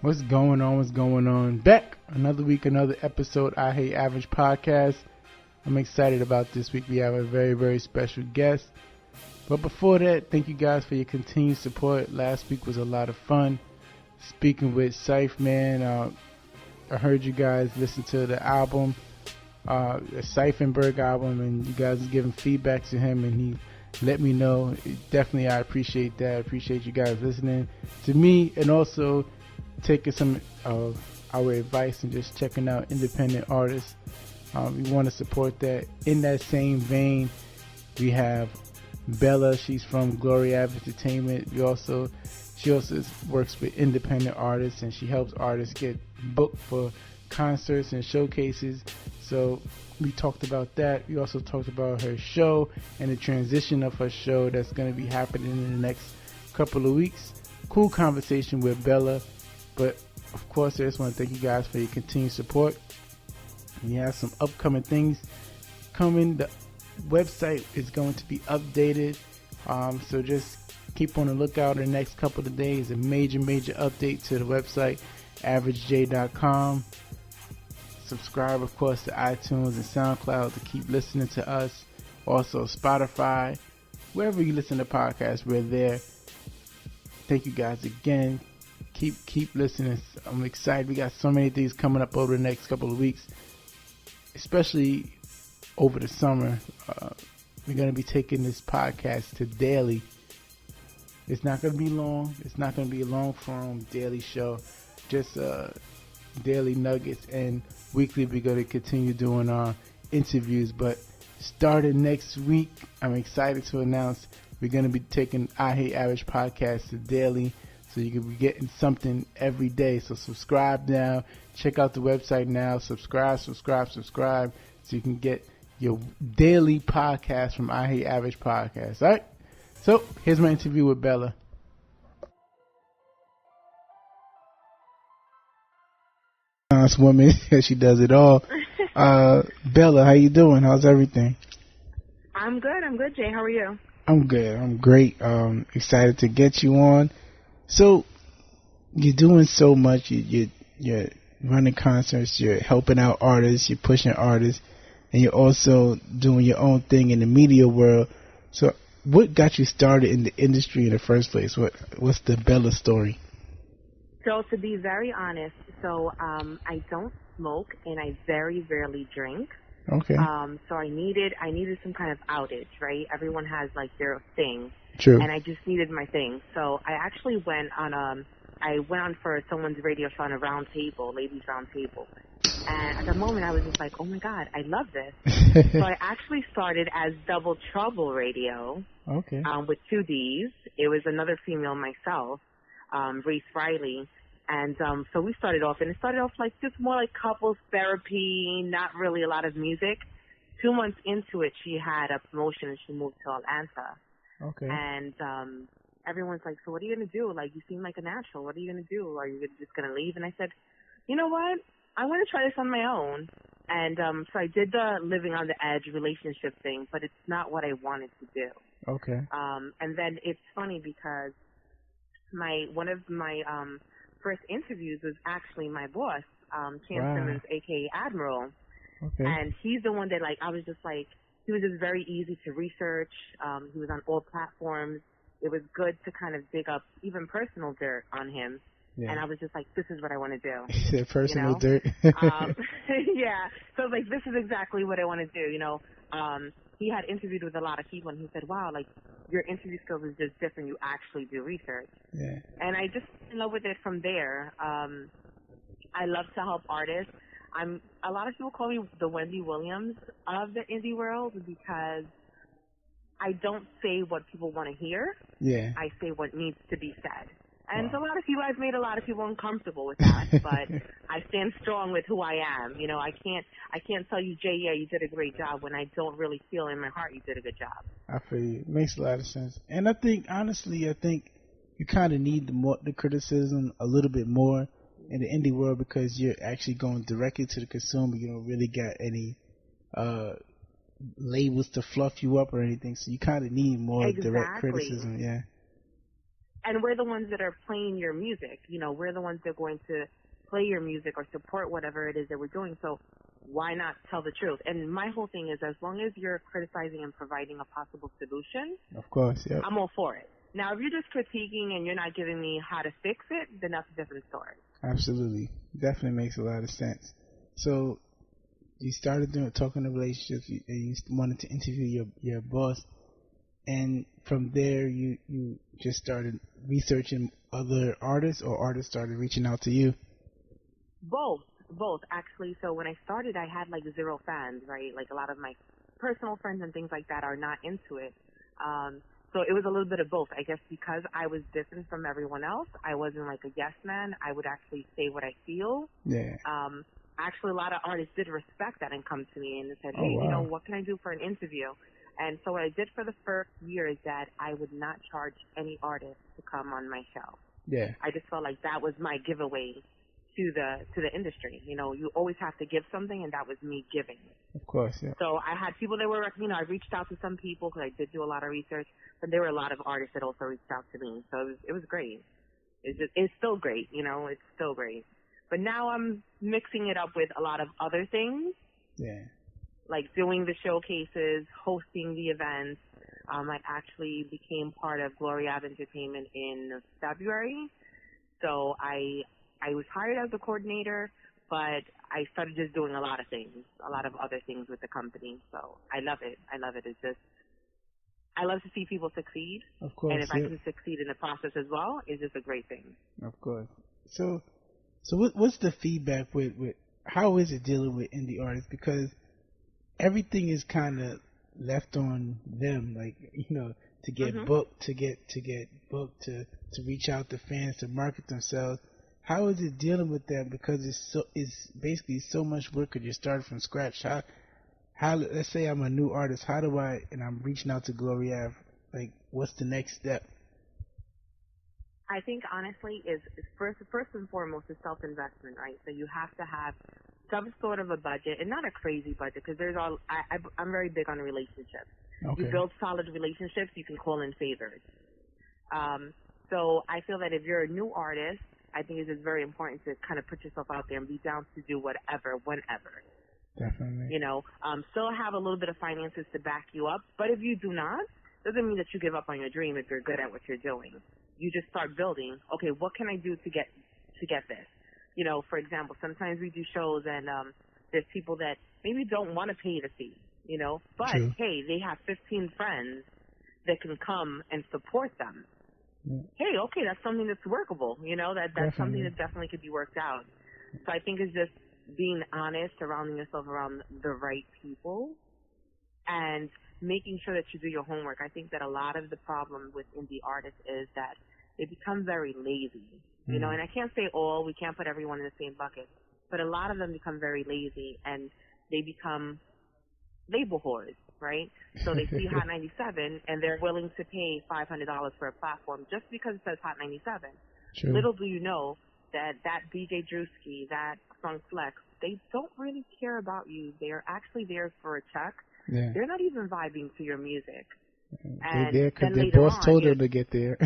What's going on? What's going on? Back another week, another episode. I Hate Average podcast. I'm excited about this week. We have a very, very special guest. But before that, thank you guys for your continued support. Last week was a lot of fun. Speaking with Syph, man, I heard you guys listen to the album, the Syphenberg album, and you guys are giving feedback to him, and he let me know. Definitely, I appreciate that. I appreciate you guys listening to me, and also taking some of our advice and just checking out independent artists. We want to support that. In that same vein, we have Bella. She's from Glory Ave Entertainment. She also works with independent artists, and she helps artists get booked for concerts and showcases. So we talked about that. We also talked about her show and the transition of her show that's going to be happening in the next couple of weeks. Cool conversation with Bella. But of course, I just want to thank you guys for your continued support. We have some upcoming things coming. The website is going to be updated. So just keep on the lookout in the next couple of days. A major update to the website, averagej.com. Subscribe, of course, to iTunes and SoundCloud to keep listening to us. Also, Spotify. Wherever you listen to podcasts, we're there. Thank you guys again. Keep listening. I'm excited. We got so many things coming up over the next couple of weeks, especially over the summer. We're going to be taking this podcast to daily. It's not going to be long. It's not going to be a long form daily show. Just daily nuggets. And weekly we're going to continue doing our interviews. But starting next week, I'm excited to announce we're going to be taking I Hate Average podcast to daily. So you can be getting something every day. So subscribe now. Check out the website now. Subscribe. So you can get your daily podcast from I Hate Average Podcast. All right? So here's my interview with Bella. This woman, she does it all. Bella, how you doing? How's everything? I'm good, Jay. How are you? I'm good. I'm great. Excited to get you on. So, you're doing so much. You're running concerts. You're helping out artists. You're pushing artists, and you're also doing your own thing in the media world. So, what got you started in the industry in the first place? What's the Bella story? So, to be very honest, I don't smoke and I very rarely drink. Okay. So I needed some kind of outage, right? Everyone has like their thing. True. And I just needed my thing. So I actually went on for someone's radio show on a round table, ladies round table. And at the moment I was just like, oh my God, I love this. So I actually started as Double Trouble Radio. Okay. With 2 Ds. It was another female, myself, Reese Riley. And so we started off, and it started off like just more like couples therapy, not really a lot of music. 2 months into it, she had a promotion and she moved to Atlanta. Okay. And everyone's like, so what are you going to do? Like, you seem like a natural. What are you going to do? Are you just going to leave? And I said, you know what? I want to try this on my own. And so I did the living on the edge relationship thing, but it's not what I wanted to do. Okay. And then it's funny because one of my first interviews was actually my boss, Chance Simmons, a.k.a. Admiral. Okay. And he's the one that, like, I was just like, he was just very easy to research. He was on all platforms. It was good to kind of dig up even personal dirt on him. Yeah. And I was just like, this is what I want to do. Personal dirt. Yeah. So, like, this is exactly what I want to do, you know. He had interviewed with a lot of people, and he said, wow, like, your interview skills is just different. You actually do research. Yeah. And I just fell in love with it from there. I love to help artists. A lot of people call me the Wendy Williams of the indie world because I don't say what people want to hear. Yeah. I say what needs to be said. And a lot of people, I've made a lot of people uncomfortable with that, but I stand strong with who I am. You know, I can't tell you, Jay, yeah, you did a great job when I don't really feel in my heart you did a good job. I feel you. It makes a lot of sense. And I think, honestly, you kind of need the criticism a little bit more in the indie world because you're actually going directly to the consumer. You don't really got any labels to fluff you up or anything, so you kind of need more direct criticism. Yeah. and we're the ones that are playing your music. You know, we're the ones that are going to play your music or support whatever it is that we're doing. So why not tell the truth? And my whole thing is, as long as you're criticizing and providing a possible solution, of course, yeah, I'm all for it. Now, if you're just critiquing and you're not giving me how to fix it, then that's a different story. Absolutely. Definitely makes a lot of sense. So you started talking to relationships, and you wanted to interview your boss, and from there you just started researching other artists, or artists started reaching out to you? Both actually. So when I started, I had like 0 fans, right? Like a lot of my personal friends and things like that are not into it. So it was a little bit of both. I guess because I was different from everyone else, I wasn't like a yes man. I would actually say what I feel. Yeah. Actually, a lot of artists did respect that and come to me and said, hey, wow. you know, what can I do for an interview? And so what I did for the first year is that I would not charge any artist to come on my show. Yeah. I just felt like that was my giveaway to the industry. You know, you always have to give something, and that was me giving. Of course, yeah. So I had people that were, you know, I reached out to some people because I did do a lot of research, but there were a lot of artists that also reached out to me. So it was great. It's still great, you know, it's still great. But now I'm mixing it up with a lot of other things. Yeah. Like doing the showcases, hosting the events. I actually became part of Glory Ave Entertainment in February. So I was hired as a coordinator, but I started just doing a lot of things, a lot of other things with the company. So I love it. It's just, I love to see people succeed. Of course. And if I can succeed in the process as well, it's just a great thing. Of course. So what's the feedback with how is it dealing with indie artists? Because everything is kind of left on them, like, you know, to get booked, to get booked, to reach out to fans, to market themselves. How is it dealing with that? Because it's basically so much work because you started from scratch. How let's say I'm a new artist, and I'm reaching out to Glory Ave, like, what's the next step? I think honestly is first and foremost is self-investment, right? So you have to have some sort of a budget, and not a crazy budget, because I'm very big on relationships. Okay. You build solid relationships, you can call in favors. So I feel that if you're a new artist, I think it's just very important to kind of put yourself out there and be down to do whatever, whenever. Definitely. You know, still have a little bit of finances to back you up, but if you do not, doesn't mean that you give up on your dream if you're good at what you're doing. You just start building. Okay, what can I do to get this? You know, for example, sometimes we do shows and there's people that maybe don't want to pay the fee, you know, but True. Hey, they have 15 friends that can come and support them. Yeah. Hey, okay, that's something that's workable, you know, that's something that definitely could be worked out. So I think it's just being honest, surrounding yourself around the right people, and making sure that you do your homework. I think that a lot of the problem with indie artists is that they become very lazy, you know, and I can't say all, we can't put everyone in the same bucket, but a lot of them become very lazy, and they become label whores, right? So they see Hot 97 and they're willing to pay $500 for a platform just because it says Hot 97. True. Little do you know that DJ Drewski, that Funk Flex, they don't really care about you. They are actually there for a check. Yeah. They're not even vibing to your music. They're there because their boss told them to get there.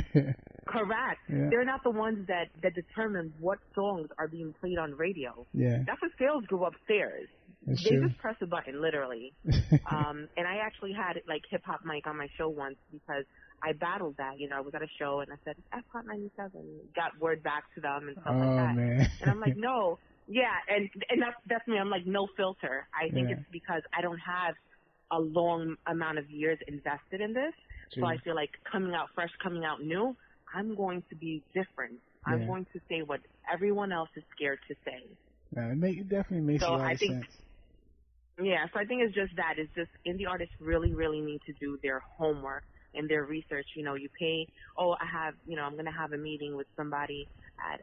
Correct. Yeah. They're not the ones that determine what songs are being played on radio. Yeah. That's what sales go upstairs. That's they true. just press a button, literally. And I actually had like Hip Hop Mike on my show once because I battled that. You know, I was at a show and I said, F Hot 97. Got word back to them and stuff like that. Man. And I'm like, no. Yeah, and that's me. I'm like, no filter. I think it's because I don't have a long amount of years invested in this. True. So I feel like coming out fresh, coming out new, I'm going to be different. Yeah. I'm going to say what everyone else is scared to say. It definitely makes a lot of sense. Yeah, so I think it's just that. It's just indie artists really, really need to do their homework and their research. You know, you pay, I'm going to have a meeting with somebody at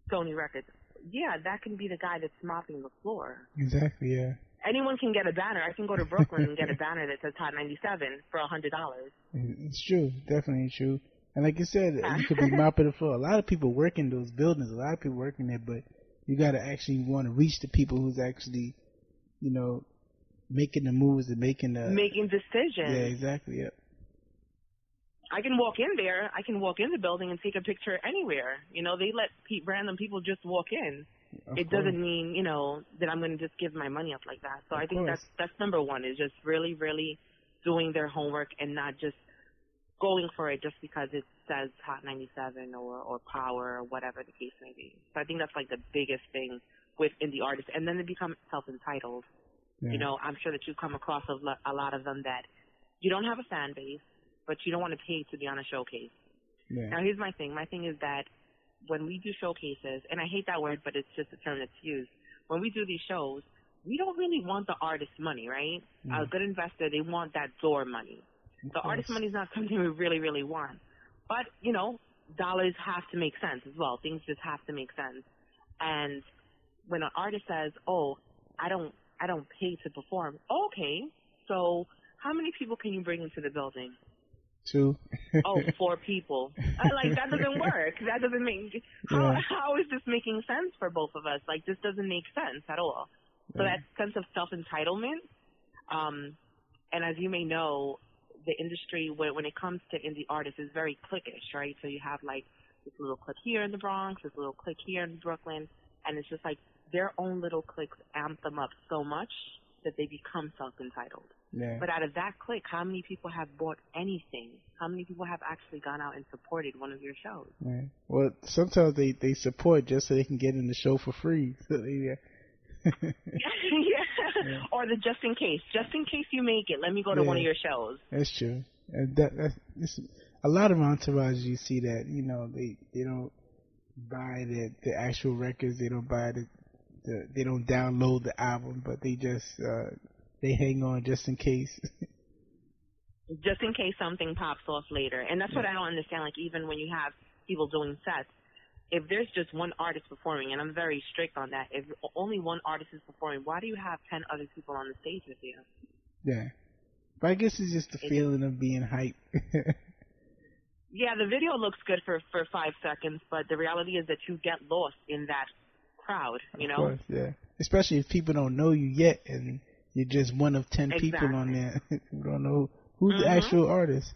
Sony Records. Yeah, that can be the guy that's mopping the floor. Exactly, yeah. Anyone can get a banner. I can go to Brooklyn and get a banner that says Hot 97 for $100. It's true. Definitely true. And like you said, you could be mopping the floor. A lot of people work in those buildings. A lot of people working there, but you got to actually want to reach the people who's actually, you know, making the moves and making decisions. Yeah, exactly, yeah. I can walk in there. I can walk in the building and take a picture anywhere. You know, they let random people just walk in. It doesn't mean, you know, that I'm going to just give my money up like that. So I think that's number one, is just really, really doing their homework and not just going for it just because it says Hot 97 or Power or whatever the case may be. So I think that's like the biggest thing with indie artists. And then they become self-entitled. Yeah. You know, I'm sure that you come across a lot of them that you don't have a fan base, but you don't want to pay to be on a showcase. Yeah. Now, here's my thing. My thing is that when we do showcases, and I hate that word, but it's just a term that's used, when we do these shows, we don't really want the artist money, right? A good investor, they want that door money. The artist money is not something we really, really want. But, you know, dollars have to make sense as well. Things just have to make sense. And when an artist says, oh, I don't pay to perform, okay, so how many people can you bring into the building? 2. 4 people. Like, that doesn't work. That doesn't make... How is this making sense for both of us? Like, this doesn't make sense at all. So that sense of self-entitlement, and as you may know, the industry, when it comes to indie artists, is very cliquish, right? So you have, like, this little clique here in the Bronx, this little clique here in Brooklyn, and it's just like their own little cliques amp them up so much that they become self-entitled. Yeah. But out of that clique, how many people have bought anything? How many people have actually gone out and supported one of your shows? Yeah. Well, sometimes they support just so they can get in the show for free. So yeah. Or the just in case you make it, let me go to one of your shows. That's true. That's a lot of entourages you see that, you know, they don't buy the actual records, they don't buy they don't download the album, but they just they hang on just in case. Just in case something pops off later. And that's what I don't understand. Like, even when you have people doing sets, if there's just one artist performing, and I'm very strict on that, if only one artist is performing, why do you have 10 other people on the stage with you? Yeah. But I guess it's just the feeling of being hyped. Yeah, the video looks good for 5 seconds, but the reality is that you get lost in that crowd, you know? Of course, yeah. Especially if people don't know you yet, and you're just one of 10 people on there. You don't know who's the actual artist.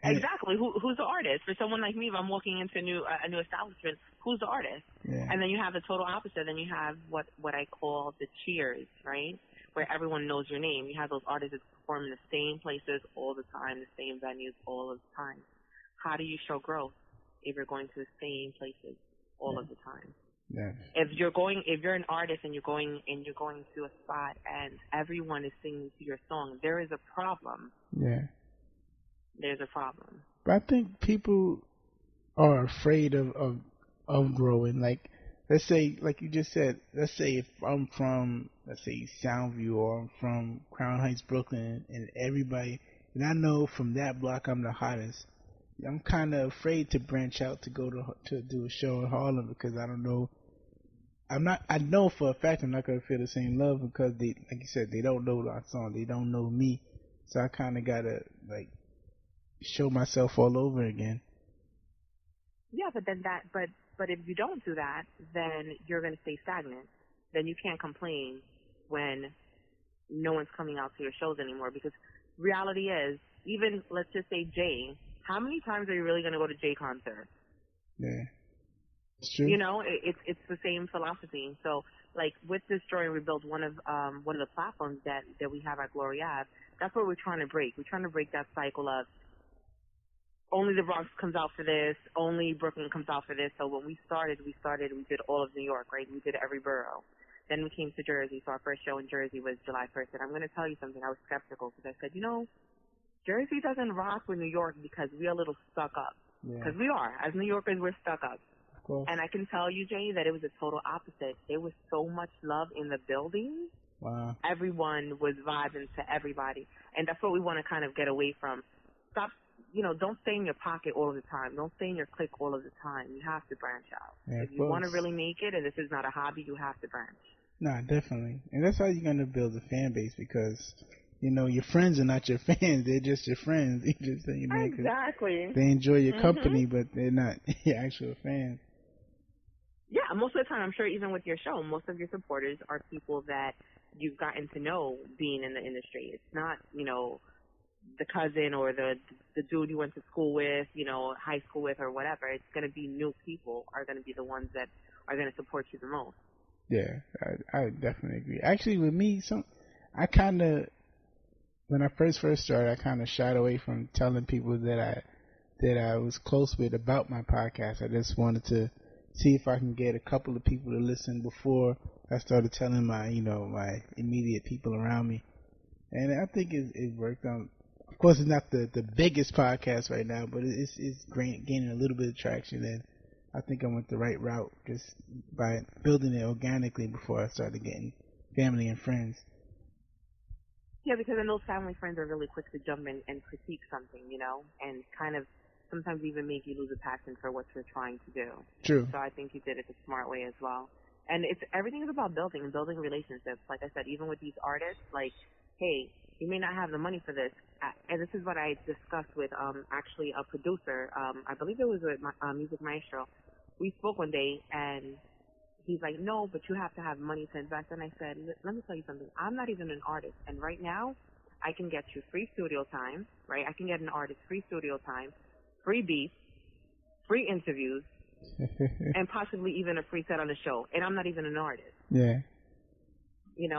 Exactly. Who's the artist? For someone like me, if I'm walking into a new establishment, who's the artist? Yeah. And then you have the total opposite. Then you have what I call the cheers, right? Where everyone knows your name. You have those artists that perform in the same places all the time, the same venues all of the time. How do you show growth if you're going to the same places all of the time? Yeah. If you're an artist and you're going to a spot and everyone is singing to your song, there is a problem. Yeah. There's a problem. But I think people are afraid of growing. Like, let's say, like you just said, let's say if I'm from, let's say, Soundview, or I'm from Crown Heights, Brooklyn, and I know from that block I'm the hottest, I'm kind of afraid to branch out to go to do a show in Harlem, because I don't know. I know for a fact I'm not going to feel the same love, because they, like you said, they don't know our song. They don't know me. So I kind of got to, like, show myself all over again. Yeah, but if you don't do that, then you're going to stay stagnant. Then you can't complain when no one's coming out to your shows anymore, because reality is, even let's just say Jay, how many times are you really going to go to Jay concerts? Yeah, it's true. You know, it's the same philosophy. So, like, with this Joy and Rebuild, one of the platforms that we have at Glory Ave, that's what we're trying to break. We're trying to break that cycle of only the Bronx comes out for this, only Brooklyn comes out for this. So when we did all of New York, right? We did every borough. Then we came to Jersey, so our first show in Jersey was July 1st. And I'm going to tell you something. I was skeptical, because I said, you know, Jersey doesn't rock with New York because we're a little stuck up. Because we are. As New Yorkers, we're stuck up. And I can tell you, Jay, that it was a total opposite. There was so much love in the building. Wow. Everyone was vibing to everybody. And that's what we want to kind of get away from. Stop, you know, don't stay in your pocket all of the time. Don't stay in your clique all of the time. You have to branch out. Yeah, if you want to really make it, and this is not a hobby, you have to branch. Nah, definitely. And that's how you're going to build a fan base, because, you know, your friends are not your fans. They're just your friends. They just, you know, exactly. They enjoy your company, but they're not your actual fans. Yeah, most of the time, I'm sure even with your show, most of your supporters are people that you've gotten to know being in the industry. It's not, you know, the cousin or the dude you went to school with, high school with or whatever. It's going to be new people are going to be the ones that are going to support you the most. Yeah, I definitely agree. Actually, with me, I kind of, when I first started, I kind of shied away from telling people that I was close with about my podcast. I just wanted to see if I can get a couple of people to listen before I started telling my immediate people around me. And I think it worked out. Of course, it's not the biggest podcast right now, but it's gaining a little bit of traction, and I think I went the right route just by building it organically before I started getting family and friends. Yeah, because then those family friends are really quick to jump in and critique something, and kind of sometimes even make you lose a passion for what you're trying to do. True. So I think you did it the smart way as well. And everything is about building relationships. Like I said, even with these artists, like, hey, you may not have the money for this. And this is what I discussed with actually a producer. I believe it was with Music Maestro. We spoke one day, and he's like, no, but you have to have money to invest. And I said, let me tell you something. I'm not even an artist. And right now, I can get you free studio time, right? I can get an artist free studio time, free beats, free interviews, and possibly even a free set on the show. And I'm not even an artist. Yeah.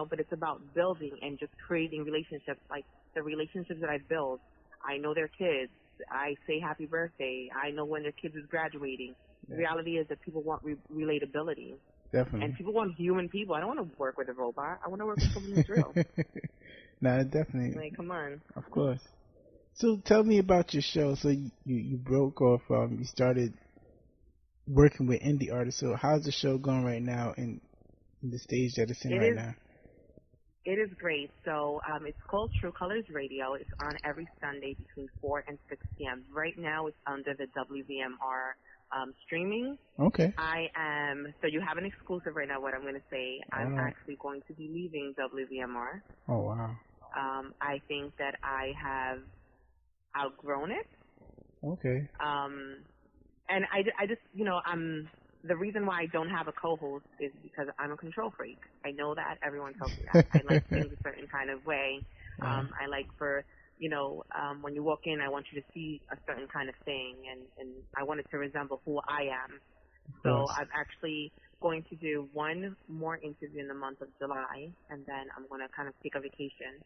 But it's about building and just creating relationships. Like the relationships that I build, I know their kids. I say happy birthday. I know when their kids is graduating. Yeah. The reality is that people want relatability. Definitely. And people want human people. I don't want to work with a robot. I want to work with someone who's real. No, definitely. Like, come on. Of course. So tell me about your show. So you broke off, you started working with indie artists. So how's the show going right now in the stage that it's in right now? It is great. So it's called True Colors Radio. It's on every Sunday between 4 and 6 p.m. Right now it's under the WVMR streaming. Okay. So you have an exclusive right now, what I'm going to say. I'm actually going to be leaving WVMR. Oh, wow. I think that I have outgrown it. Okay. And I just, the reason why I don't have a co-host is because I'm a control freak. I know that. Everyone tells me that. I like things a certain kind of way. I like for, when you walk in, I want you to see a certain kind of thing, and I want it to resemble who I am. So I'm actually going to do one more interview in the month of July, and then I'm going to kind of take a vacation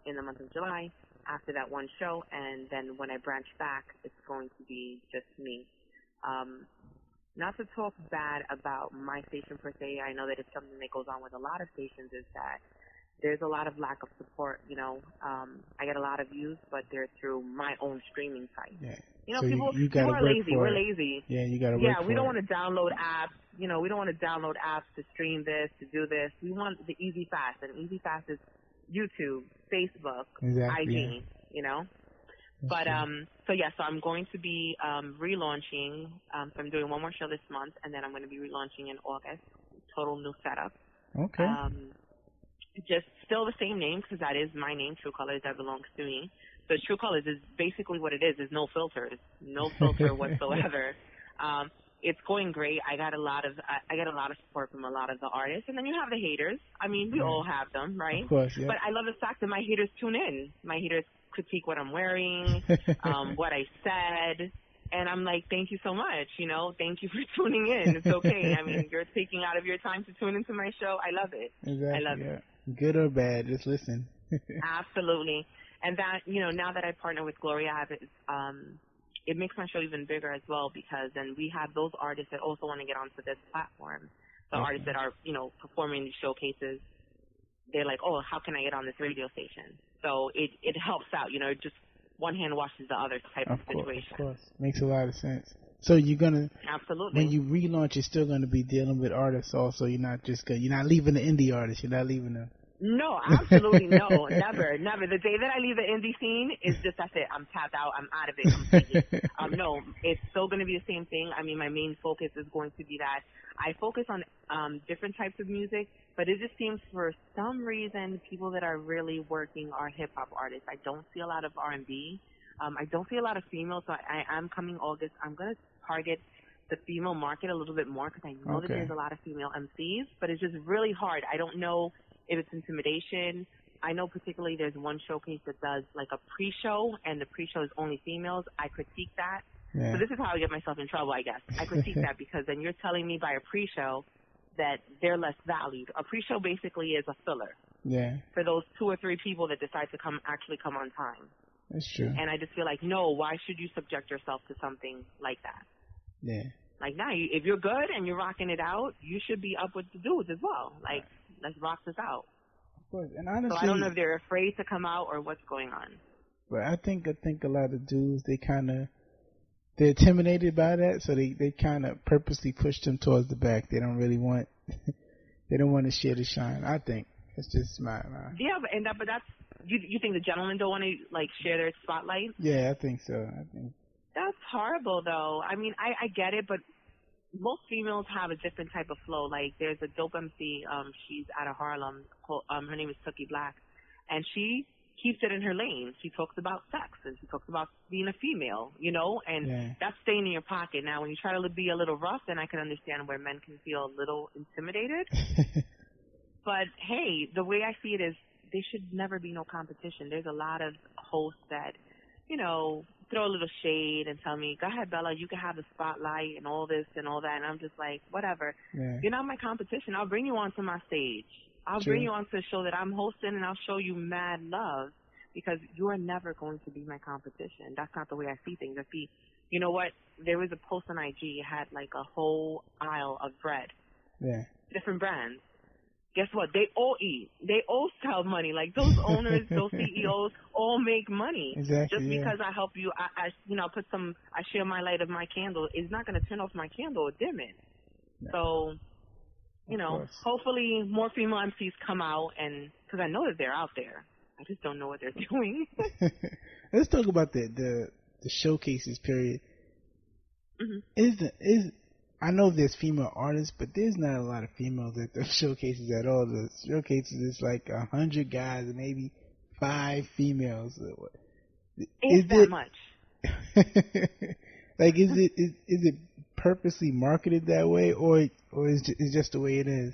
in the month of July after that one show, and then when I branch back, it's going to be just me. Not to talk bad about my station per se, I know that it's something that goes on with a lot of stations, is that there's a lot of lack of support, I get a lot of views, but they're through my own streaming site. Yeah. So people are lazy. We're lazy. Yeah, you gotta work for it. Yeah, we don't want to download apps. We don't want to download apps to stream this, to do this. We want the easy fast, and easy fast is YouTube, Facebook, IG, But, so I'm going to be relaunching. So I'm doing one more show this month, and then I'm going to be relaunching in August. Total new setup. Okay. Just still the same name, because that is my name, True Colors, that belongs to me. So True Colors is basically what it is no filters, no filter whatsoever. It's going great. I get a lot of support from a lot of the artists, and then you have the haters. I mean, we all have them, right? Of course, yeah. But I love the fact that my haters tune in. My haters critique what I'm wearing, what I said, and I'm like, thank you so much. Thank you for tuning in. It's okay. I mean, you're taking out of your time to tune into my show. I love it. Exactly. I love it. Good or bad, just listen. Absolutely. And that, now that I partner with Glory Ave, it makes my show even bigger as well, because then we have those artists that also want to get onto this platform. The artists that are, performing these showcases, they're like, oh, how can I get on this radio station? So it helps out, just one hand washes the other type of situation. Of course. Makes a lot of sense. So you're going to, absolutely, when you relaunch, you're still going to be dealing with artists also. You're not leaving the indie artists. You're not leaving them. No, absolutely no, never. The day that I leave the indie scene is just, that's it. I'm tapped out. I'm out of it completely. No, it's still going to be the same thing. I mean, my main focus is going to be that I focus on different types of music, but it just seems for some reason people that are really working are hip-hop artists. I don't see a lot of R&B. I don't see a lot of females, so I'm coming August. I'm going to target the female market a little bit more, because I know that there's a lot of female MCs, but it's just really hard. I don't know if it's intimidation. I know particularly there's one showcase that does like a pre-show, and the pre-show is only females. I critique that. Yeah. So this is how I get myself in trouble, I guess. I critique that because then you're telling me by a pre-show that they're less valued. A pre-show basically is a filler. Yeah. For those 2 or 3 people that decide to actually come on time. That's true. And I just feel like, no, why should you subject yourself to something like that? Yeah. Like, now, if you're good and you're rocking it out, you should be up with the dudes as well. Like, let's rock this out. Of course. And honestly, so I don't know if they're afraid to come out or what's going on. But I think a lot of dudes, they're intimidated by that, so they kind of purposely push them towards the back. They don't really want, they don't want to share the shine. I think it's just my. Yeah, but that's you think the gentlemen don't want to like share their spotlight? Yeah, I think so. That's horrible, though. I mean, I get it, but most females have a different type of flow. Like, there's a dope MC, she's out of Harlem, her name is Tookie Black, and she keeps it in her lane. She talks about sex, and she talks about being a female, and that's staying in your pocket. Now, when you try to be a little rough, then I can understand where men can feel a little intimidated. But, hey, the way I see it is there should never be no competition. There's a lot of hosts that, throw a little shade and tell me, go ahead, Bella, you can have the spotlight and all this and all that. And I'm just like, whatever. Yeah. You're not my competition. I'll bring you onto my stage. I'll bring you onto a show that I'm hosting, and I'll show you mad love because you are never going to be my competition. That's not the way I see things. I see, you know what? There was a post on IG. It had like a whole aisle of bread. Yeah. Different brands. Guess what? They all eat. They all sell money. Like, those owners, those CEOs all make money. Exactly. Just because I help you, I share my light of my candle, it's not going to turn off my candle or dim it. No. So, hopefully more female MCs come out, and because I know that they're out there. I just don't know what they're doing. Let's talk about the showcases period. Mm-hmm. I know there's female artists, but there's not a lot of females at the showcases at all. The showcases is like 100 guys and maybe 5 females. Is that much? Like, is it purposely marketed that way, or is it just the way it is?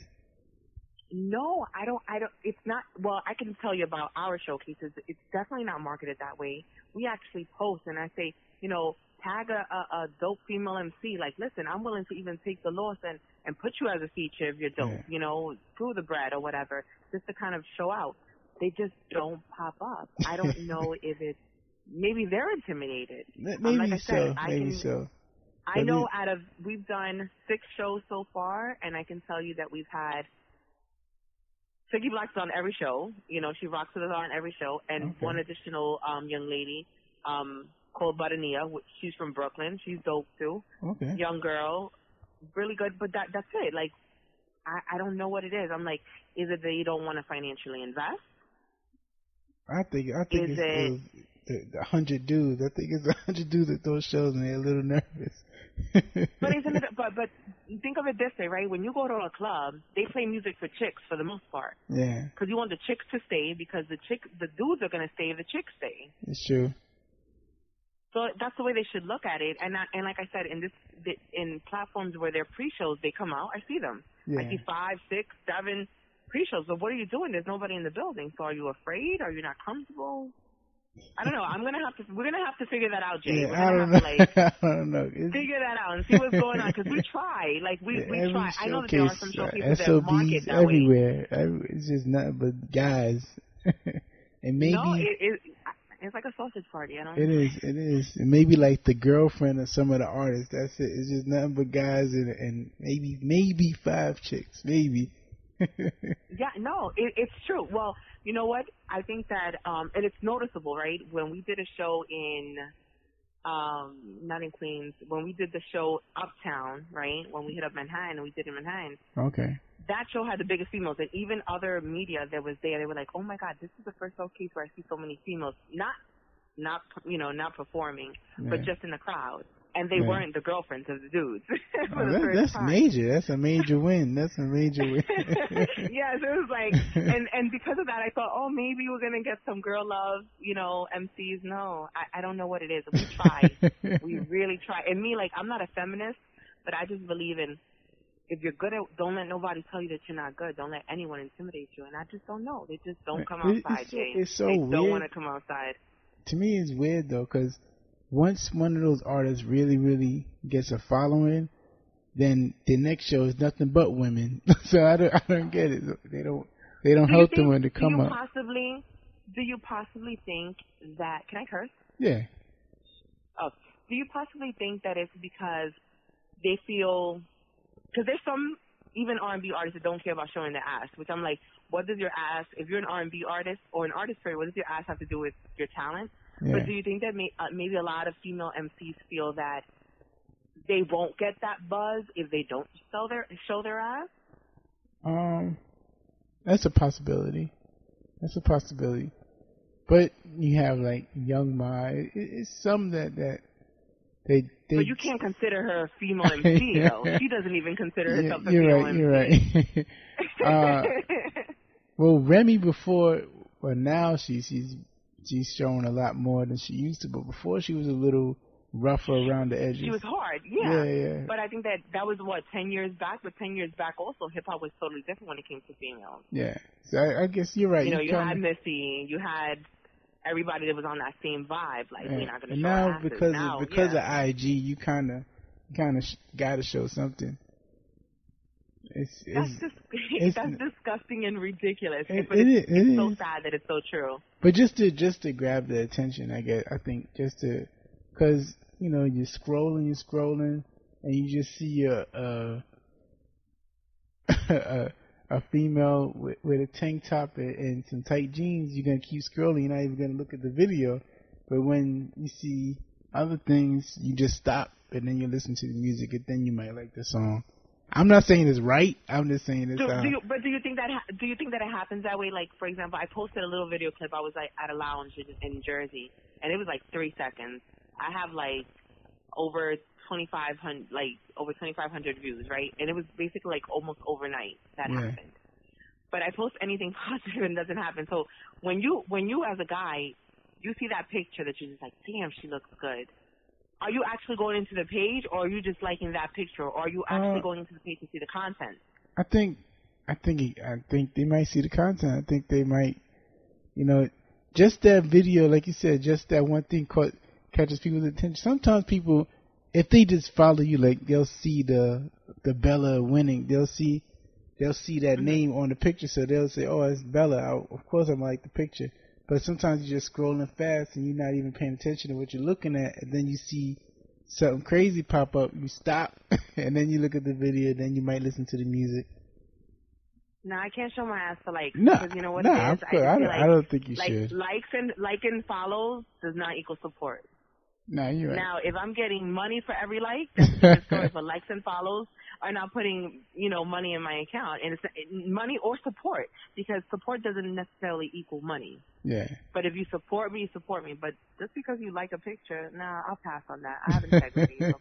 No, I don't. It's not. Well, I can tell you about our showcases. It's definitely not marketed that way. We actually post, and I say, tag a dope female MC. Like, listen, I'm willing to even take the loss and put you as a feature if you're dope, through the bread or whatever, just to kind of show out. They just don't pop up. I don't know if it's, maybe they're intimidated. Maybe like I said, so. I know we've done 6 shows so far, and I can tell you that we've had Tookie Black's on every show. She rocks with us on every show, and one additional young lady, called Buttania. She's from Brooklyn. She's dope too. Okay. Young girl, really good. But that's it. Like, I don't know what it is. I'm like, is it that you don't want to financially invest? I think it's the 100 dudes. I think it's 100 dudes at those shows, and they're a little nervous. but think of it this way, right? When you go to a club, they play music for chicks for the most part. Yeah. Because you want the chicks to stay, because the dudes are gonna stay if the chicks stay. It's true. So that's the way they should look at it. And like I said, in platforms where they're pre-shows, they come out. I see them. Yeah. I see 5, 6, 7 pre-shows. But what are you doing? There's nobody in the building. So are you afraid? Are you not comfortable? I don't know. We're gonna have to figure that out, Jay. Yeah, I don't know. I don't know. Figure that out and see what's going on, because we try. Like, we try. I know that there are some showcases that market that everywhere. It's just nothing but guys. And maybe no, it's like a sausage party. I don't know. It is. And maybe like the girlfriend of some of the artists. That's it. It's just nothing but guys and maybe 5 chicks. Maybe. Yeah, no, it's true. Well, you know what? I think that, and it's noticeable, right? When we did a show not in Queens, when we did the show Uptown, right? When we hit up Manhattan, and we did it in Manhattan. Okay. That show had the biggest females, and even other media that was there, they were like, "Oh my God, this is the first showcase where I see so many females, not performing, but just in the crowd." And they weren't the girlfriends of the dudes. That's major. That's a major win. Yes, it was like, and because of that, I thought, oh, maybe we're gonna get some girl love, MCs. No, I don't know what it is. We try. We really try. And me, like, I'm not a feminist, but I just believe in if you're good at, don't let nobody tell you that you're not good. Don't let anyone intimidate you. And I just don't know. They just don't come outside, Jay. It's so they weird. Don't want to come outside. To me, it's weird though, because once one of those artists really, really gets a following, then the next show is nothing but women. So I don't get it. They don't help them when they come up. Do you possibly think that? Can I curse? Yeah. Oh, do you possibly think that it's because they feel? Because there's some even R&B artists that don't care about showing their ass, which I'm like, what does your ass? If you're an R&B artist or an artist, what does your ass have to do with your talent? Yeah. But do you think that maybe a lot of female MCs feel that they won't get that buzz if they don't show their ass? That's a possibility. But you have like Young Ma. It's some that they. But you can't consider her a female MC though. She doesn't even consider herself a female MC. You're right. Well, Remy before, well now she's showing a lot more than she used to. But before she was a little rougher around the edges. She was hard, yeah. But I think that was, 10 years back? But 10 years back also, hip-hop was totally different when it came to females. Yeah. So I guess you're right. You had Missy, you had everybody that was on that same vibe. Like, we're not going to show asses. Because of IG, you kind of got to show something. That's disgusting and ridiculous. It's so sad that it's so true. But just to grab the attention, I think just to, because you're scrolling, and you just see a female with a tank top and some tight jeans, you're gonna keep scrolling. You're not even gonna look at the video. But when you see other things, you just stop and then you listen to the music, and then you might like the song. I'm not saying it's right. I'm just saying it's. But do you think that it happens that way? Like, for example, I posted a little video clip. I was like at a lounge in Jersey, and it was like 3 seconds. I have like over 2,500 views, right? And it was basically like almost overnight that happened. But I post anything positive and it doesn't happen. So when you as a guy, you see that picture that you're just like, damn, she looks good. Are you actually going into the page, or are you just liking that picture, or are you actually going into the page to see the content? I think they might see the content. I think they might, just that video, like you said, just that one thing catches people's attention. Sometimes people, if they just follow you, like they'll see the Bella winning, they'll see that name on the picture, so they'll say, "Oh, it's Bella." Of course, I'm like the picture. But sometimes you're just scrolling fast and you're not even paying attention to what you're looking at, and then you see something crazy pop up. You stop, and then you look at the video, then you might listen to the music. No, I can't show my ass for likes. No, because you know what it is? I don't think you should. Likes and follows does not equal support. No, you're right. Now, if I'm getting money for every like, that's a different story. But likes and follows are not putting, money in my account, and it's money or support, because support doesn't necessarily equal money. Yeah. But if you support me, you support me. But just because you like a picture, I'll pass on that. I have integrity. Okay.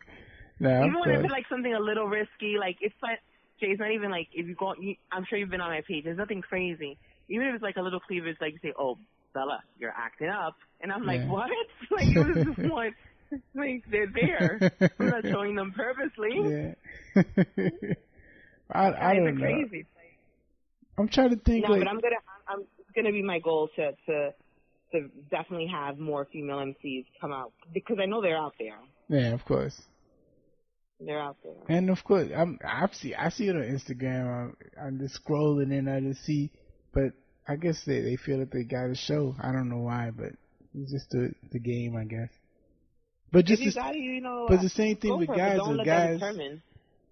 Even when it's like something a little risky, like it's like, Jay, it's not even like if you go. I'm sure you've been on my page. There's nothing crazy. Even if it's like a little cleavage, like you say, "Oh, Bella, you're acting up," and I'm like, "What?" Like it was just one. Like they're there. I'm not showing them purposely. Yeah. I don't know. Crazy. I'm trying to think. No, but it's gonna be my goal to definitely have more female MCs come out, because I know they're out there. Yeah, of course. They're out there. And of course, I see it on Instagram. I'm just scrolling and I just see, but I guess they feel that they got a show. I don't know why, but it's just the game, I guess. But just but the same thing with guys.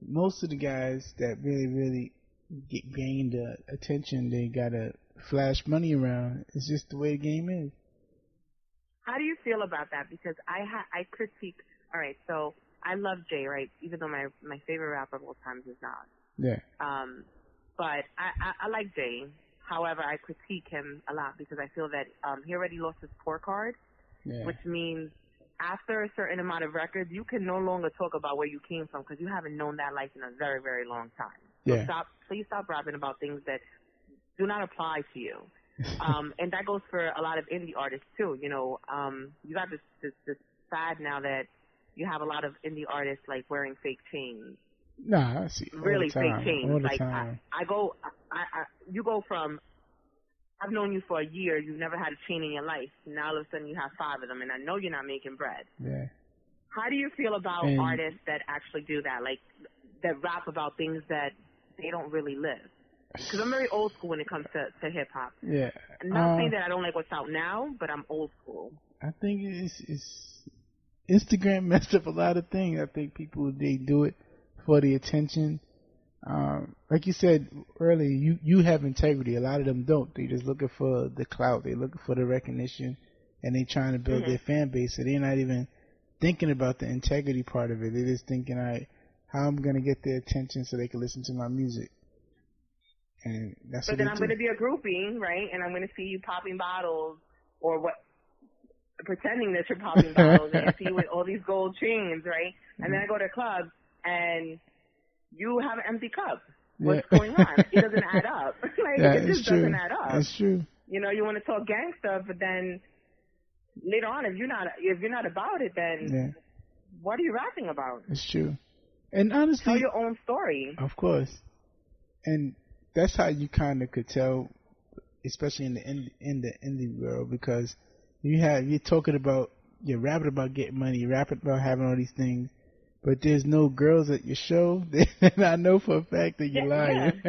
Most of the guys that really, really gain the attention, they gotta flash money around. It's just the way the game is. How do you feel about that? Because I critique. All right, so I love Jay, right? Even though my favorite rapper of all time is not. Yeah. But I like Jay. However, I critique him a lot because I feel that he already lost his score card, which means after a certain amount of records, you can no longer talk about where you came from because you haven't known that life in a very, very long time. So please stop rapping about things that do not apply to you. And that goes for a lot of indie artists too. You got this fad now that you have a lot of indie artists like wearing fake chains Nah, I see all the really fake time. chains. All the Like time. you go from, I've known you for a year, you've never had a chain in your life. Now all of a sudden you have 5 of them, and I know you're not making bread. Yeah. How do you feel about And artists that actually do that, like that rap about things that they don't really live? Because I'm very old school when it comes to hip hop. yeah. I'm not saying that I don't like what's out now, but I'm old school. I think it's Instagram messed up a lot of things. I think people, they do it for the attention. Like you said earlier, you have integrity. A lot of them don't. They just looking for the clout. They looking for the recognition, and they trying to build their fan base. So they're not even thinking about the integrity part of it. They're just thinking, all right, how I'm gonna get their attention so they can listen to my music. And that's but what then they I'm do. going to be a groupie, right? And I'm going to see you popping bottles or pretending that you're popping bottles, and I see you with all these gold chains, right? And then I go to a club and you have an empty cup. What's going on? It doesn't add up. It just doesn't add up. That's true. You know, you want to talk gang stuff, but then later on, if you're not about it, then what are you rapping about? It's true. And honestly, tell your own story. Of course. And that's how you kind of could tell, especially in the indie world, because you're rapping about getting money, you're rapping about having all these things, but there's no girls at your show. Then I know for a fact that you're lying.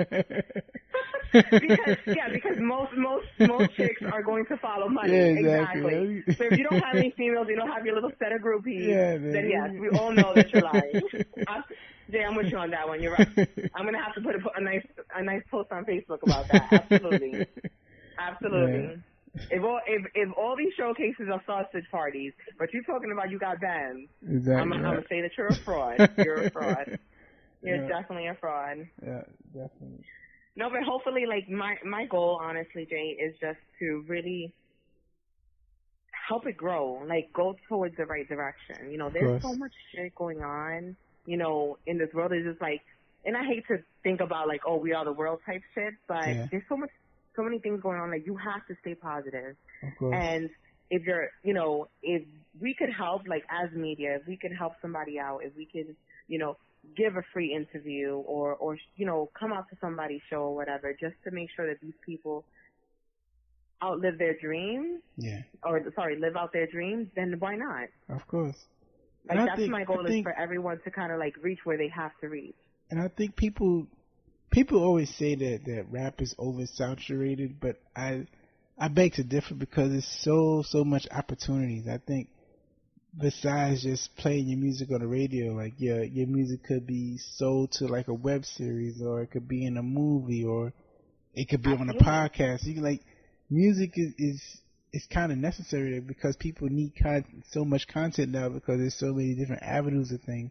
because most chicks are going to follow money. Yeah, exactly. So if you don't have any females, you don't have your little set of groupies, then yes, we all know that you're lying. Jay, I'm with you on that one. You're right. I'm gonna have to put a nice post on Facebook about that. Absolutely. Yeah. If all these showcases are sausage parties, but you're talking about you got bands, exactly. I'm gonna say that you're a fraud. You're a fraud. You're definitely a fraud. Yeah, definitely. No, but hopefully, like my goal, honestly, Jay, is just to really help it grow, like go towards the right direction. You know, there's so much shit going on. You know, in this world, it's just like, and I hate to think about like, oh, we are the world type shit, but there's so many things going on. Like, you have to stay positive. Of course. And if you're, you know, if we could help, like as media, if we could help somebody out, if we could, you know, give a free interview or you know, come out to somebody's show or whatever, just to make sure that these people outlive their dreams. Yeah. Or live out their dreams. Then why not? Of course. Like, that's my goal, is for everyone to kind of like reach where they have to reach. And I think people always say that rap is oversaturated, but I beg to differ, because there's so much opportunities. I think besides just playing your music on the radio, like your music could be sold to like a web series, or it could be in a movie, or it could be on a podcast. You can, like, music is kind of necessary, because people need so much content now, because there's so many different avenues of things.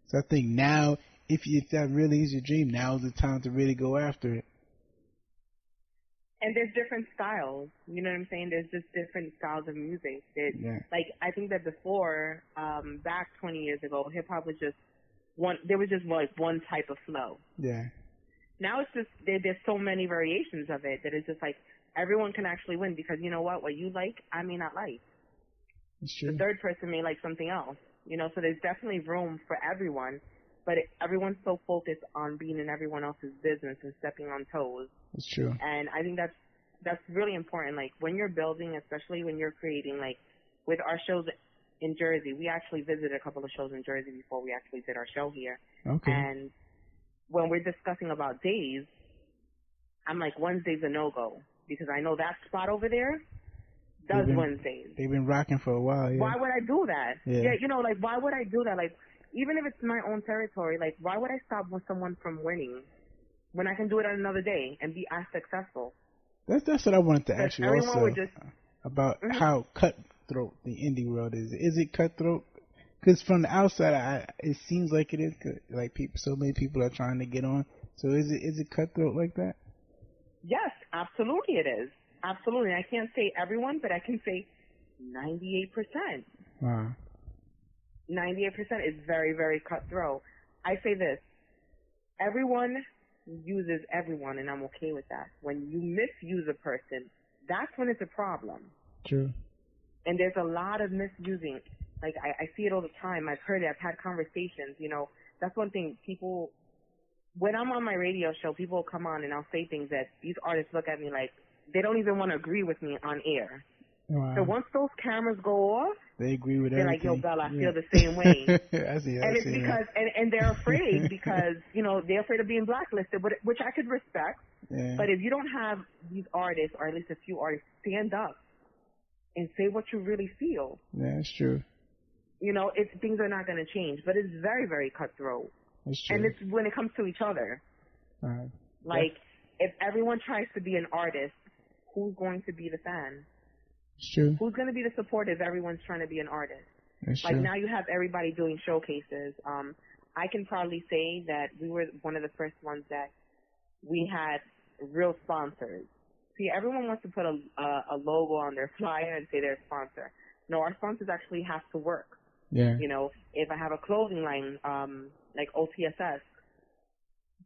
So I think now, if that really is your dream, now is the time to really go after it. And there's different styles. You know what I'm saying? There's just different styles of music. Like, I think that before, back 20 years ago, hip hop was just there was just like one type of flow. Yeah. Now it's just, there's so many variations of it that it's just like, everyone can actually win, because you know what you like, I may not like. It's true. The third person may like something else. You know, so there's definitely room for everyone, but everyone's so focused on being in everyone else's business and stepping on toes. It's true. And I think that's really important. Like, when you're building, especially when you're creating, like with our shows in Jersey, we actually visited a couple of shows in Jersey before we actually did our show here. Okay. And when we're discussing about days, I'm like, Wednesday's a no-go, because I know that spot over there does Wednesdays. They've been rocking for a while, yeah. Why would I do that? Yeah, you know, like, why would I do that? Like, even if it's my own territory, like, why would I stop someone from winning when I can do it on another day and be as successful? That's what I wanted to ask you also, about Mm-hmm. how cutthroat the indie world is. Is it cutthroat? Because from the outside, it seems like it is. Like, so many people are trying to get on. So is it cutthroat like that? Yes, absolutely it is. Absolutely. I can't say everyone, but I can say 98%. Wow. 98% is very, very cutthroat. I say this. Everyone uses everyone, and I'm okay with that. When you misuse a person, that's when it's a problem. True. And there's a lot of misusing. Like, I see it all the time. I've heard it. I've had conversations. You know, that's one thing. People when I'm on my radio show, people will come on and I'll say things that these artists look at me like they don't even want to agree with me on air. Wow. So once those cameras go off, they agree with they're everything. Like, yo, Bella, I feel the same way. I see. And it's because, and they're afraid because, you know, they're afraid of being blacklisted, which I could respect. Yeah. But if you don't have these artists, or at least a few artists, stand up and say what you really feel. Yeah, it's true. You know, things are not going to change, but it's very, very cutthroat. It's true. And it's when it comes to each other. Like, if everyone tries to be an artist, who's going to be the fan? It's true. Who's going to be the support if everyone's trying to be an artist? It's like, true. now you have everybody doing showcases. I can proudly say that we were one of the first ones that we had real sponsors. See, everyone wants to put a logo on their flyer and say they're a sponsor. No, our sponsors actually have to work. Yeah. You know, if I have a clothing line, like OTSS,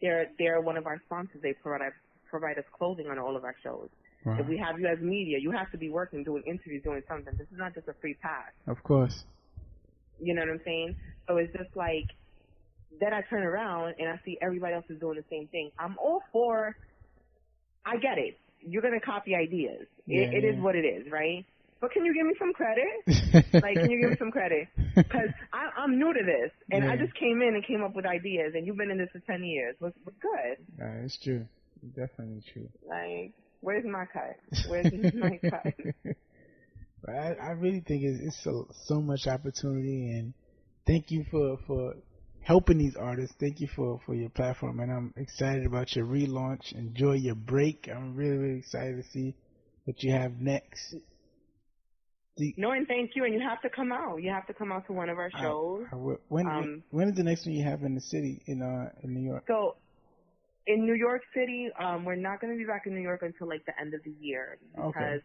they're one of our sponsors. They provide us clothing on all of our shows. Wow. If we have you as media, you have to be working, doing interviews, doing something. This is not just a free pass. Of course. You know what I'm saying? So it's just like, then I turn around and I see everybody else is doing the same thing. I'm all for, I get it. You're going to copy ideas. It is what it is, right? But can you give me some credit? Like, can you give me some credit? Because I'm new to this, and I just came in and came up with ideas, and you've been in this for 10 years. What's good? It's true. It's definitely true. Like, where's my cut? Where's my cut? But I really think it's so much opportunity, and thank you for helping these artists. Thank you for your platform, and I'm excited about your relaunch. Enjoy your break. I'm really, really excited to see what you have next. No, and thank you, and you have to come out. You have to come out to one of our shows. When is the next one you have in the city in New York? So, in New York City, we're not going to be back in New York until like the end of the year because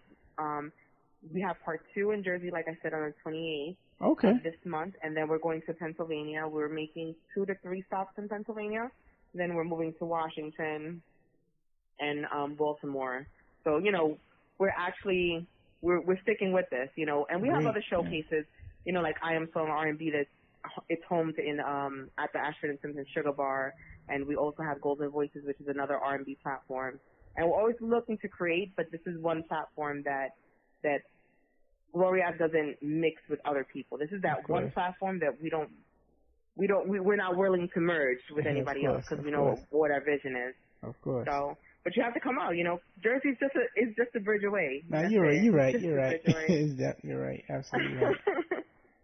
we have part 2 in Jersey, like I said, on the 28th of this month, and then we're going to Pennsylvania. We're making 2 to 3 stops in Pennsylvania. Then we're moving to Washington and Baltimore. So, you know, we're sticking with this, you know, and we have other showcases, you know, like I Am Soul R&B that it's home to at the Ashford and Simpson Sugar Bar, and we also have Golden Voices, which is another R&B platform, and we're always looking to create, but this is one platform that Glory Ave doesn't mix with other people. This is that one platform that we're not willing to merge with anybody else because we know what our vision is. Of course. So. But you have to come out, you know. Jersey's just a bridge away. No, you're right. You're right. Absolutely right.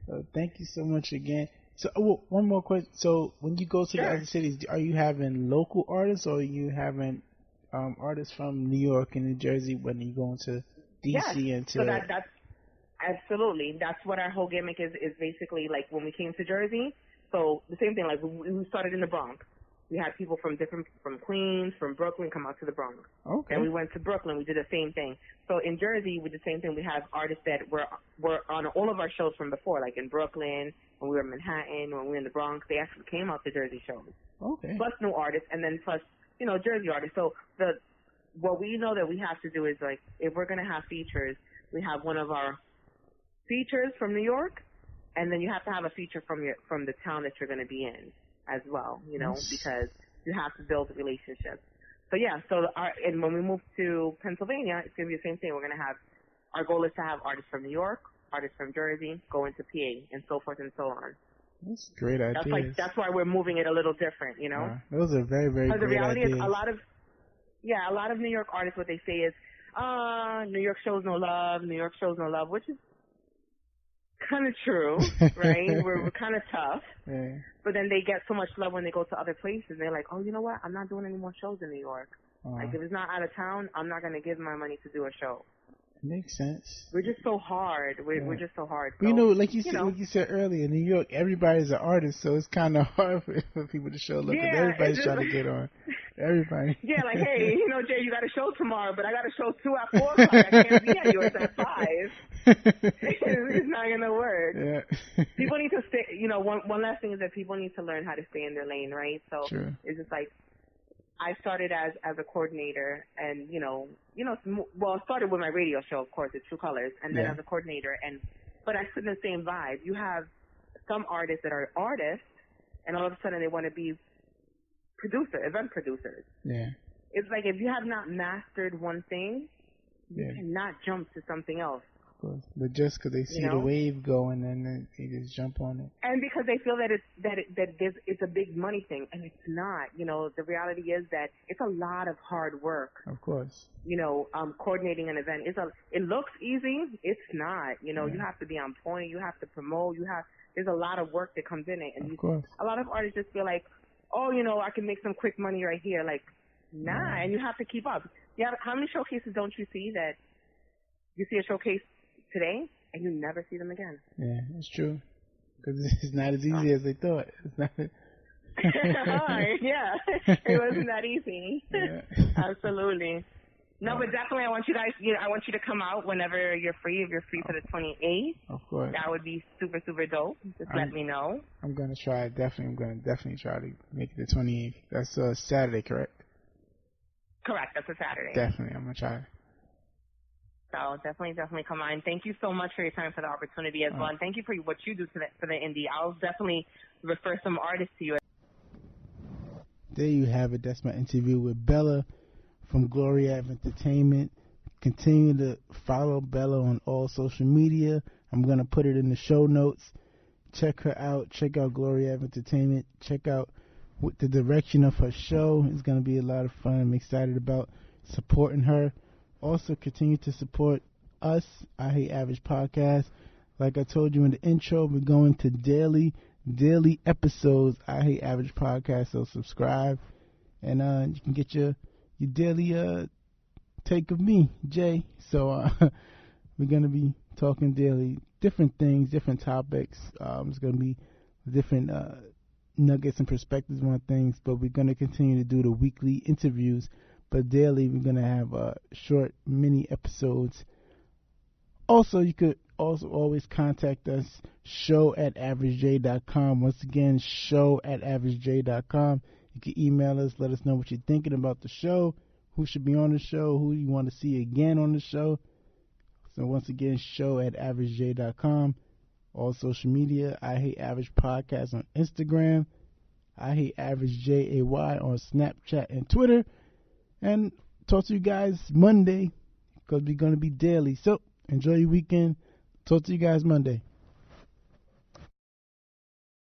So thank you so much again. So one more question. So when you go to the other cities, are you having local artists or are you having artists from New York and New Jersey when you go into DC and to? So that's absolutely. That's what our whole gimmick is basically like when we came to Jersey. So the same thing, like we started in the Bronx. We had people from Queens, from Brooklyn come out to the Bronx. Okay. And we went to Brooklyn. We did the same thing. So in Jersey, we did the same thing. We have artists that were on all of our shows from before, like in Brooklyn, when we were in Manhattan, when we were in the Bronx. They actually came out to Jersey shows. Okay. Plus new artists, and then plus, you know, Jersey artists. So what we know that we have to do is, like, if we're going to have features, we have one of our features from New York, and then you have to have a feature from the town that you're going to be in as well, you know, because you have to build relationships. So and when we move to Pennsylvania, it's going to be the same thing. We're going to have, our goal is to have artists from New York, artists from Jersey, go into PA, and so forth and so on. That's great ideas. That's why we're moving it a little different, you know. Those are very, very great ideas. Because the reality is a lot of New York artists, what they say is, New York shows no love, which is kind of true, right? we're kind of tough. Yeah. But then they get so much love when they go to other places. They're like, oh, you know what? I'm not doing any more shows in New York. Like, if it's not out of town, I'm not going to give my money to do a show. Makes sense. We're just so hard. We're just so hard. So, you know, like you said earlier, in New York, everybody's an artist, so it's kind of hard for people to show love. Yeah, everybody's trying to get on. Everybody. Yeah, like, hey, you know, Jay, you got a show tomorrow, but I got a show 2 at 4 o'clock. I can't be at yours at 5. It's not going to work. Yeah. People need to stay, you know, one last thing is that people need to learn how to stay in their lane, right? So it's just like, I started as a coordinator, and I started with my radio show, of course, at True Colors, and then as a coordinator, but I sit in the same vibe. You have some artists that are artists, and all of a sudden they want to be event producers. Yeah. It's like if you have not mastered one thing, you cannot jump to something else. Of course. But just because they see the wave going, and they just jump on it. And because they feel that it's a big money thing, and it's not. You know, the reality is that it's a lot of hard work. Of course. You know, coordinating an event it looks easy. It's not. You know, you have to be on point. You have to promote. There's a lot of work that comes in it. And of course. A lot of artists just feel like, oh, you know, I can make some quick money right here. Like, nah. And you have to keep up. Yeah. How many showcases don't you see that you see a showcase today and you never see them again? Yeah, it's true. Because it's not as easy as they thought. It's not. Yeah, it wasn't that easy. Yeah. Absolutely. No, but definitely, I want you guys. I want you to come out whenever you're free. If you're free for the 28th, of course, that would be super, super dope. Just let me know. I'm gonna try. I'm gonna definitely try to make it the 28th. That's Saturday, correct? Correct. That's a Saturday. Definitely, I'm gonna try. So definitely come on. Thank you so much for your time, for the opportunity as well, and thank you for what you do for the indie. I'll definitely refer some artists to you. There you have it. That's my interview with Bella from Glory Ave Entertainment. Continue to follow Bella on all social media. I'm going to put it in the show notes. Check her out. Check out Glory Ave Entertainment. Check out the direction of her show. It's going to be a lot of fun. I'm excited about supporting her. Also, continue to support us, I Hate Average Podcast. Like I told you in the intro, we're going to daily episodes, I Hate Average Podcast. So subscribe, and you can get your daily take of me, Jay. So we're going to be talking daily, different things, different topics. It's going to be different nuggets and perspectives on things, but we're going to continue to do the weekly interviews. But daily, we're going to have short mini episodes. Also, you could also always contact us, show@averagej.com. Once again, show@averagej.com. You can email us, let us know what you're thinking about the show, who should be on the show, who you want to see again on the show. So once again, show@averagej.com. All social media, I Hate Average Podcast on Instagram, I Hate Average JAY on Snapchat and Twitter. And talk to you guys Monday, because we're going to be daily. So enjoy your weekend. Talk to you guys Monday.